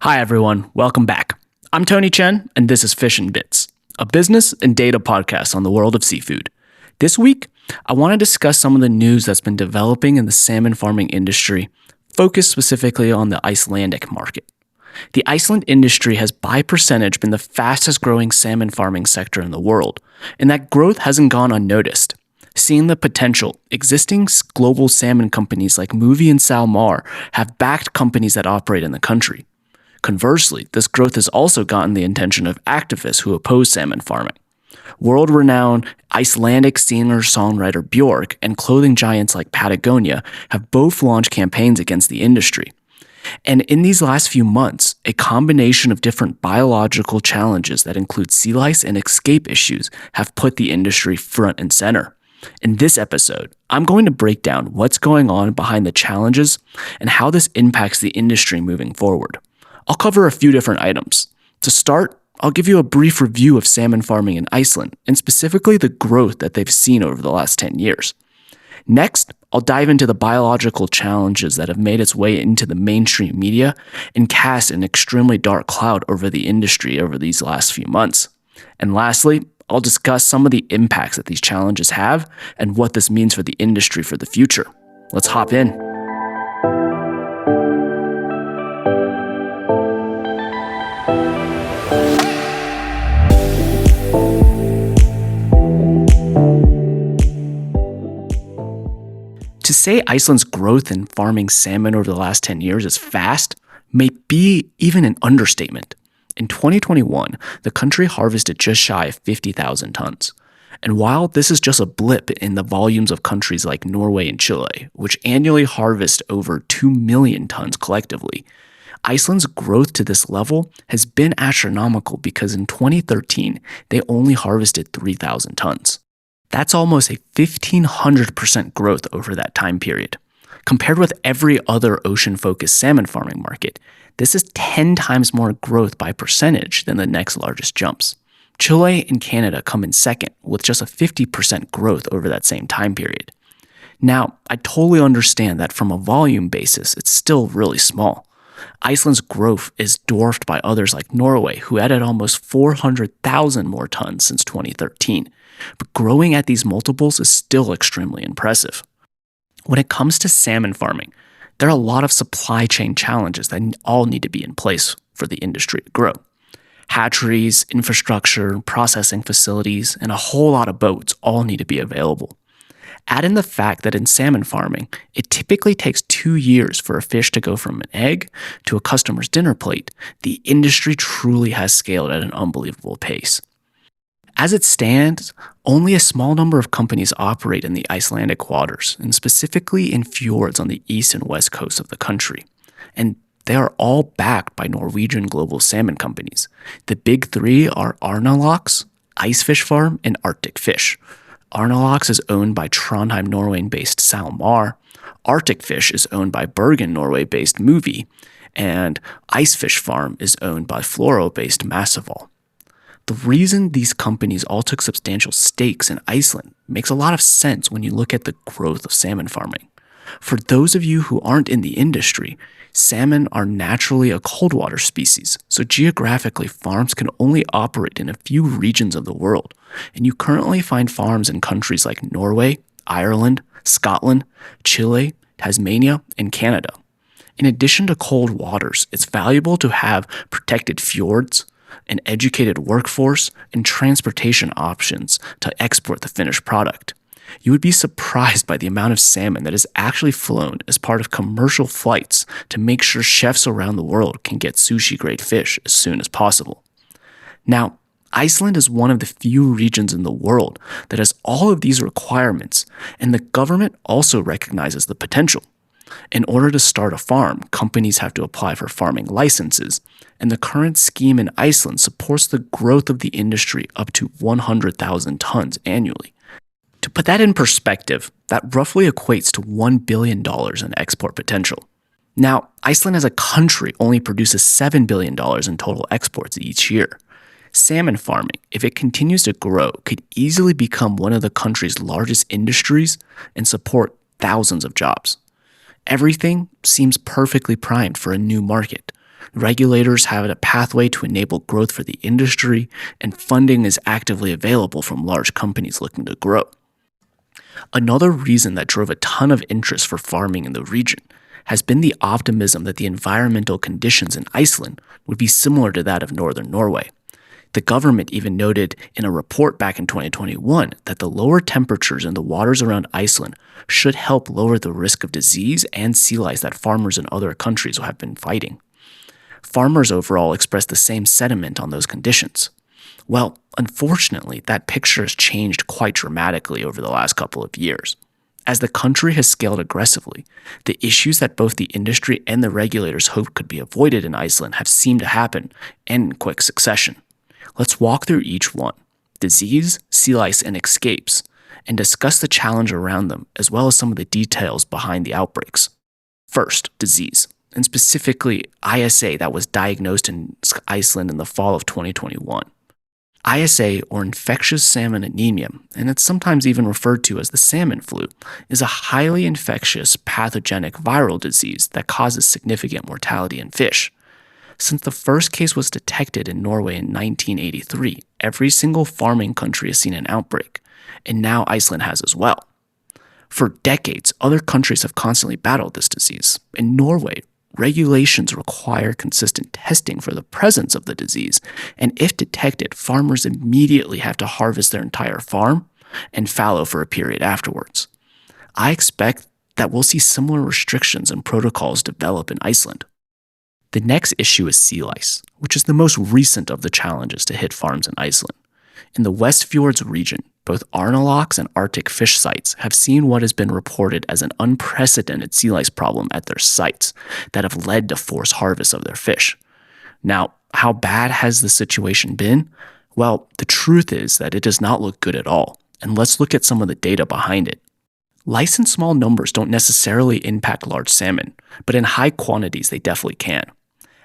Hi everyone, welcome back. I'm Tony Chen, and this is Fish and Bits, a business and data podcast on the world of seafood. This week, I want to discuss some of the news that's been developing in the salmon farming industry, focused specifically on the Icelandic market. The Iceland industry has by percentage been the fastest growing salmon farming sector in the world, and that growth hasn't gone unnoticed. Seeing the potential, existing global salmon companies like Movi and Salmon have backed companies that operate in the country. Conversely, this growth has also gotten the attention of activists who oppose salmon farming. World-renowned Icelandic singer-songwriter Björk and clothing giants like Patagonia have both launched campaigns against the industry. And in these last few months, a combination of different biological challenges that include sea lice and escape issues have put the industry front and center. In this episode, I'm going to break down what's going on behind the challenges and how this impacts the industry moving forward. I'll cover a few different items. To start, I'll give you a brief review of salmon farming in Iceland, and specifically the growth that they've seen over the last 10 years. Next, I'll dive into the biological challenges that have made its way into the mainstream media and cast an extremely dark cloud over the industry over these last few months. And lastly, I'll discuss some of the impacts that these challenges have and what this means for the industry for the future. Let's hop in. To say Iceland's growth in farming salmon over the last 10 years is fast may be even an understatement. In 2021, the country harvested just shy of 50,000 tons. And while this is just a blip in the volumes of countries like Norway and Chile, which annually harvest over 2 million tons collectively, Iceland's growth to this level has been astronomical because in 2013, they only harvested 3,000 tons. That's almost a 1,500% growth over that time period. Compared with every other ocean-focused salmon farming market, this is 10 times more growth by percentage than the next largest jumps. Chile and Canada come in second with just a 50% growth over that same time period. Now, I totally understand that from a volume basis, it's still really small. Iceland's growth is dwarfed by others like Norway, who added almost 400,000 more tons since 2013. But growing at these multiples is still extremely impressive. When it comes to salmon farming, there are a lot of supply chain challenges that all need to be in place for the industry to grow. Hatcheries, infrastructure, processing facilities, and a whole lot of boats all need to be available. Add in the fact that in salmon farming, it typically takes 2 years for a fish to go from an egg to a customer's dinner plate. The industry truly has scaled at an unbelievable pace. As it stands, only a small number of companies operate in the Icelandic waters, and specifically in fjords on the east and west coast of the country. And they are all backed by Norwegian global salmon companies. The big three are Arnarlax, Icefish Farm, and Arctic Fish. Arnarlax is owned by Trondheim, Norway-based Salmon. Arctic Fish is owned by Bergen, Norway-based Movi. And Icefish Farm is owned by Florø-based Massavoll. The reason these companies all took substantial stakes in Iceland makes a lot of sense when you look at the growth of salmon farming. For those of you who aren't in the industry, salmon are naturally a cold water species, so geographically farms can only operate in a few regions of the world, and you currently find farms in countries like Norway, Ireland, Scotland, Chile, Tasmania, and Canada. In addition to cold waters, it's valuable to have protected fjords, an educated workforce, and transportation options to export the finished product. You would be surprised by the amount of salmon that is actually flown as part of commercial flights to make sure chefs around the world can get sushi-grade fish as soon as possible. Now, Iceland is one of the few regions in the world that has all of these requirements, and the government also recognizes the potential. In order to start a farm, companies have to apply for farming licenses, and the current scheme in Iceland supports the growth of the industry up to 100,000 tons annually. To put that in perspective, that roughly equates to $1 billion in export potential. Now, Iceland as a country only produces $7 billion in total exports each year. Salmon farming, if it continues to grow, could easily become one of the country's largest industries and support thousands of jobs. Everything seems perfectly primed for a new market. Regulators have a pathway to enable growth for the industry, and funding is actively available from large companies looking to grow. Another reason that drove a ton of interest for farming in the region has been the optimism that the environmental conditions in Iceland would be similar to that of northern Norway. The government even noted in a report back in 2021 that the lower temperatures in the waters around Iceland should help lower the risk of disease and sea lice that farmers in other countries have been fighting. Farmers overall expressed the same sentiment on those conditions. Well, unfortunately, that picture has changed quite dramatically over the last couple of years. As the country has scaled aggressively, the issues that both the industry and the regulators hoped could be avoided in Iceland have seemed to happen, and in quick succession. Let's walk through each one: disease, sea lice, and escapes, and discuss the challenge around them as well as some of the details behind the outbreaks. First, disease, and specifically ISA that was diagnosed in Iceland in the fall of 2021. ISA, or infectious salmon anemia, and it's sometimes even referred to as the salmon flu, is a highly infectious pathogenic viral disease that causes significant mortality in fish. Since the first case was detected in Norway in 1983, every single farming country has seen an outbreak, and now Iceland has as well. For decades, other countries have constantly battled this disease. In Norway, regulations require consistent testing for the presence of the disease, and if detected, farmers immediately have to harvest their entire farm and fallow for a period afterwards. I expect that we'll see similar restrictions and protocols develop in Iceland. The next issue is sea lice, which is the most recent of the challenges to hit farms in Iceland. In the Westfjords region, both Arnarlax and Arctic fish sites have seen what has been reported as an unprecedented sea lice problem at their sites that have led to forced harvest of their fish. Now, how bad has the situation been? Well, the truth is that it does not look good at all, and let's look at some of the data behind it. Lice in small numbers don't necessarily impact large salmon, but in high quantities they definitely can.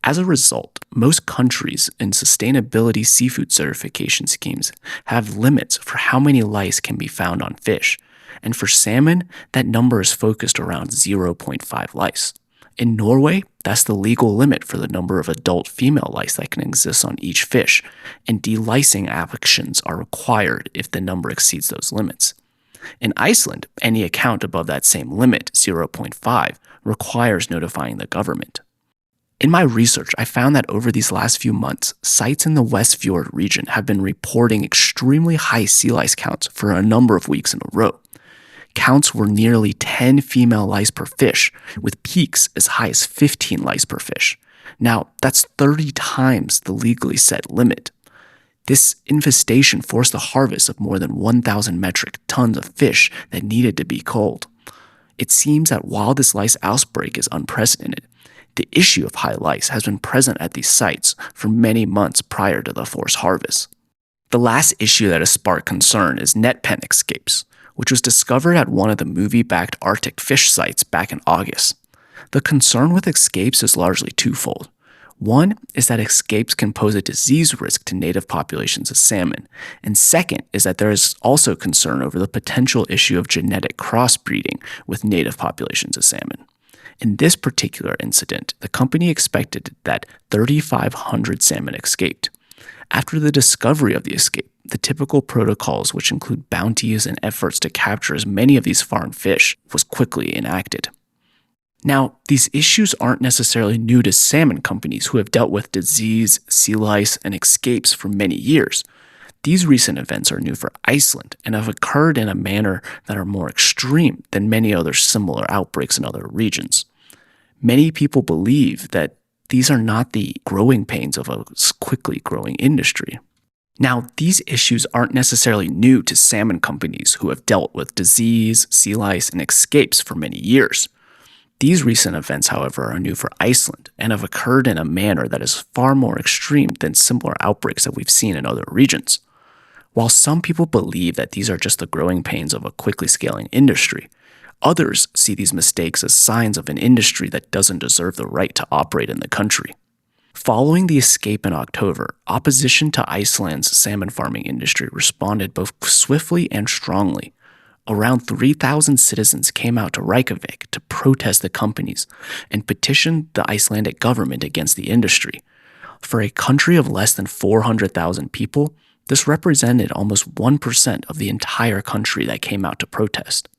As a result, most countries in sustainability seafood certification schemes have limits for how many lice can be found on fish, and for salmon, that number is focused around 0.5 lice. In Norway, that's the legal limit for the number of adult female lice that can exist on each fish, and delicing actions are required if the number exceeds those limits. In Iceland, any account above that same limit, 0.5, requires notifying the government. In my research, I found that over these last few months, sites in the Westfjord region have been reporting extremely high sea lice counts for a number of weeks in a row. Counts were nearly 10 female lice per fish, with peaks as high as 15 lice per fish. Now, that's 30 times the legally set limit. This infestation forced the harvest of more than 1,000 metric tons of fish that needed to be culled. It seems that while this lice outbreak is unprecedented, the issue of high lice has been present at these sites for many months prior to the forced harvest. The last issue that has sparked concern is net pen escapes, which was discovered at one of the movie-backed Arctic fish sites back in August. The concern with escapes is largely twofold. One is that escapes can pose a disease risk to native populations of salmon, and second is that there is also concern over the potential issue of genetic crossbreeding with native populations of salmon. In this particular incident, the company expected that 3,500 salmon escaped. After the discovery of the escape, the typical protocols, which include bounties and efforts to capture as many of these farmed fish, was quickly enacted. Now, these issues aren't necessarily new to salmon companies who have dealt with disease, sea lice, and escapes for many years. These recent events are new for Iceland and have occurred in a manner that are more extreme than many other similar outbreaks in other regions. Many people believe that these are not the growing pains of a quickly growing industry. Now, these issues aren't necessarily new to salmon companies who have dealt with disease, sea lice, and escapes for many years. These recent events, however, are new for Iceland and have occurred in a manner that is far more extreme than similar outbreaks that we've seen in other regions. While some people believe that these are just the growing pains of a quickly scaling industry, others see these mistakes as signs of an industry that doesn't deserve the right to operate in the country. Following the escape in October, opposition to Iceland's salmon farming industry responded both swiftly and strongly. Around 3,000 citizens came out to Reykjavik to protest the companies and petition the Icelandic government against the industry. For a country of less than 400,000 people, this represented almost 1% of the entire country that came out to protest.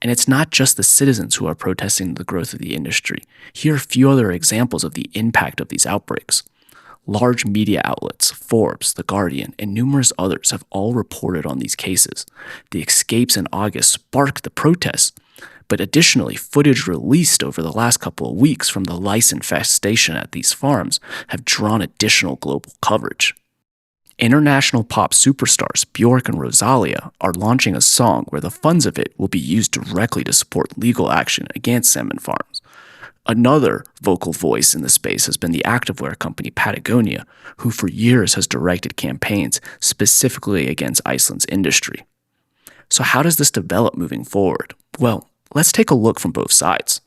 And it's not just the citizens who are protesting the growth of the industry. Here are a few other examples of the impact of these outbreaks. Large media outlets, Forbes, The Guardian, and numerous others have all reported on these cases. The escapes in August sparked the protests, but additionally, footage released over the last couple of weeks from the lice infestation at these farms have drawn additional global coverage. International pop superstars Bjork and Rosalia are launching a song where the funds of it will be used directly to support legal action against salmon farms. Another vocal voice in the space has been the activewear company Patagonia, who for years has directed campaigns specifically against Iceland's industry. So how does this develop moving forward? Well, let's take a look from both sides.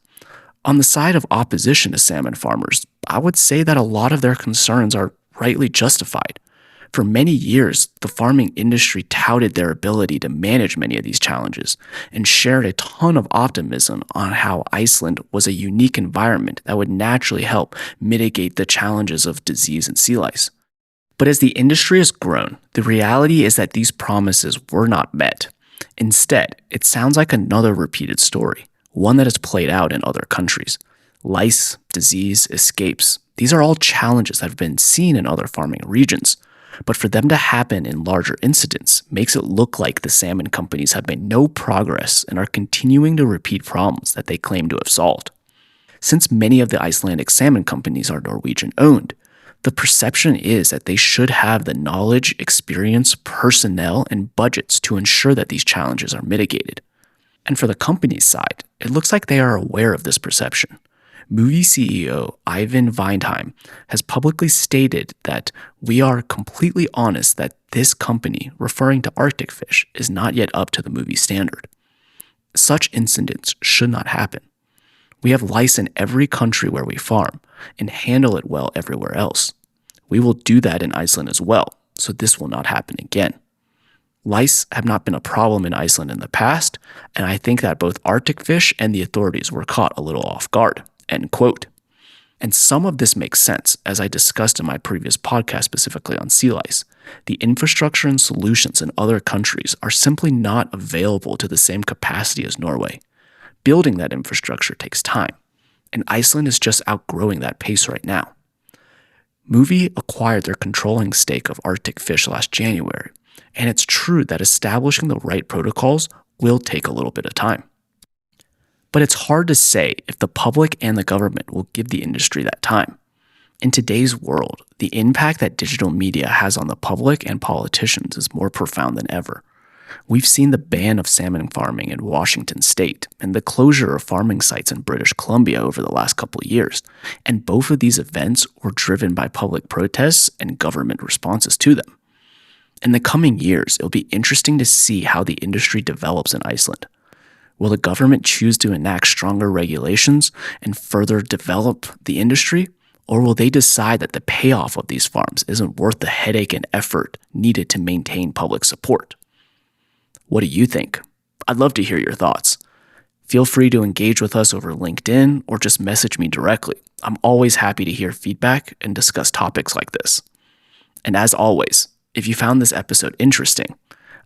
On the side of opposition to salmon farmers, I would say that a lot of their concerns are rightly justified. For many years, the farming industry touted their ability to manage many of these challenges and shared a ton of optimism on how Iceland was a unique environment that would naturally help mitigate the challenges of disease and sea lice. But as the industry has grown, the reality is that these promises were not met. Instead, it sounds like another repeated story, one that has played out in other countries. Lice, disease, escapes, these are all challenges that have been seen in other farming regions. But for them to happen in larger incidents makes it look like the salmon companies have made no progress and are continuing to repeat problems that they claim to have solved. Since many of the Icelandic salmon companies are Norwegian-owned, the perception is that they should have the knowledge, experience, personnel, and budgets to ensure that these challenges are mitigated. And for the company's side, it looks like they are aware of this perception. Movie CEO Ivan Windheim has publicly stated that we are completely honest that this company, referring to Arctic fish, is not yet up to the movie standard. Such incidents should not happen. We have lice in every country where we farm and handle it well everywhere else. We will do that in Iceland as well, so this will not happen again. Lice have not been a problem in Iceland in the past, and I think that both Arctic fish and the authorities were caught a little off guard. End quote. And some of this makes sense, as I discussed in my previous podcast specifically on sea lice. The infrastructure and solutions in other countries are simply not available to the same capacity as Norway. Building that infrastructure takes time, and Iceland is just outgrowing that pace right now. Movie acquired their controlling stake of Arctic fish last January, and it's true that establishing the right protocols will take a little bit of time. But it's hard to say if the public and the government will give the industry that time. In today's world, the impact that digital media has on the public and politicians is more profound than ever. We've seen the ban of salmon farming in Washington state and the closure of farming sites in British Columbia over the last couple of years, and both of these events were driven by public protests and government responses to them. In the coming years, it'll be interesting to see how the industry develops in Iceland. Will the government choose to enact stronger regulations and further develop the industry? Or will they decide that the payoff of these farms isn't worth the headache and effort needed to maintain public support? What do you think? I'd love to hear your thoughts. Feel free to engage with us over LinkedIn or just message me directly. I'm always happy to hear feedback and discuss topics like this. And as always, if you found this episode interesting,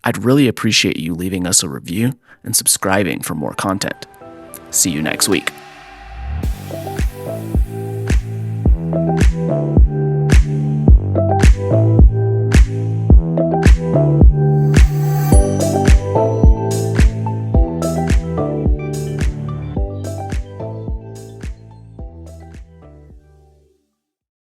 I'd really appreciate you leaving us a review and subscribing for more content. See you next week.